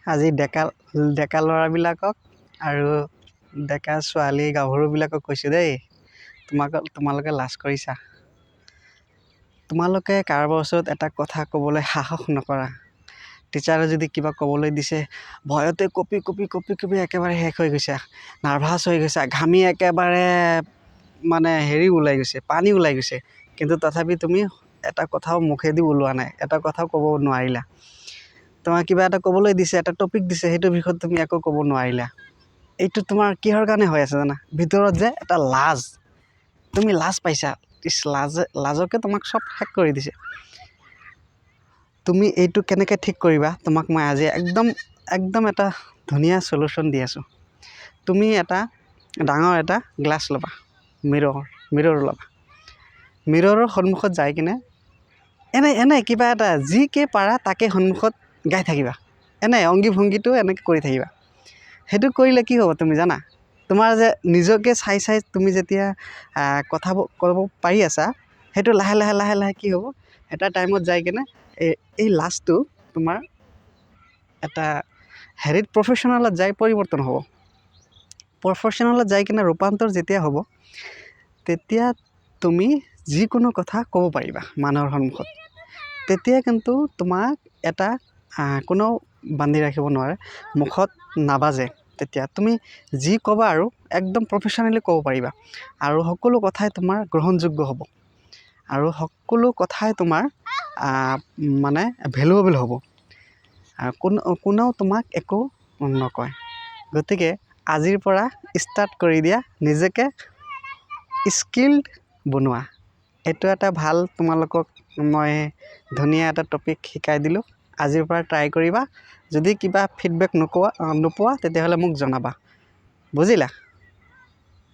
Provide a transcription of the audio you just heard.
আজি ডেকা ল'ৰাবিলাকক আৰু ডেকা ছোৱালী গাভৰুবিলাকক কৈছোঁ দেই, তোমালোকে লাজ কৰিছা। তোমালোকে কাৰোবাৰ ওচৰত এটা কথা ক'বলৈ সাহস নকৰা। টিচাৰে যদি কিবা ক'বলৈ দিছে, ভয়তে কঁপি একেবাৰে শেষ হৈ গৈছা, নাৰ্ভাছ হৈ গৈছা, ঘামি একেবাৰে মানে ওলাই গৈছে, পানী ওলাই গৈছে, কিন্তু তথাপি তুমি এটা কথাও মুখেদি ওলোৱা নাই, এটা কথাও ক'ব নোৱাৰিলা। তোমাক কিবা এটা ক'বলৈ দিছে, এটা টপিক দিছে, সেইটো বিষয়ত তুমি একো ক'ব নোৱাৰিলা। এইটো তোমাৰ কিহৰ কাৰণে হৈ আছে জানা? ভিতৰত যে এটা লাজ, তুমি লাজ পাইছা। লাজকে তোমাক চব শেষ কৰি দিছে। তুমি এইটো কেনেকৈ ঠিক কৰিবা, তোমাক মই আজি একদম এটা ধুনীয়া চলিউশ্যন দি আছোঁ। তুমি ডাঙৰ এটা গ্লাছ ল'বা, মিৰৰ ল'বা। মিৰৰৰ সন্মুখত যাই কিনে এনে কিবা এটা যিকে পাৰা তাকে সন্মুখত গাই থাকিবা। অংগী ভংগীটো এনেকৈ কৰি থাকিবা। সেইটো কৰিলে কি হ'ব তুমি জানা? তোমাৰ যে নিজকে চাই তুমি যেতিয়া কথাবোৰ ক'ব পাৰি আছা, সেইটো লাহে লাহে কি হ'ব, এটা টাইমত যাই কিনে এই লাজটো তোমাৰ এটা প্ৰফেশ্যনেলত যাই পৰিৱৰ্তন হ'ব। প্ৰফেশ্যনেলত যাই কিনে ৰূপান্তৰ যেতিয়া হ'ব, তেতিয়া তুমি যিকোনো কথা ক'ব পাৰিবা মানুহৰ সন্মুখত। তেতিয়া কিন্তু তোমাক কোনেও বান্ধি ৰাখিব নোৱাৰে, মুখত নাবাজে। তেতিয়া তুমি যি ক'বা আৰু একদম প্ৰফেশ্যনেলি ক'ব পাৰিবা, আৰু সকলো কথাই তোমাৰ গ্ৰহণযোগ্য হ'ব, আৰু সকলো কথাই তোমাৰ মানে ভেলুৱেবল হ'ব, আৰু কোনেও তোমাক একো নকয়। গতিকে আজিৰ পৰা ষ্টাৰ্ট কৰি দিয়া, নিজকে স্কিল্ড বনোৱা। এইটো এটা ভাল, তোমালোকক মই ধুনীয়া এটা টপিক শিকাই দিলোঁ। আজিৰ পৰা ট্ৰাই কৰিবা। যদি কিবা ফিডবেক নোপোৱা তেতিয়াহ'লে মোক জনাবা, বুজিলা?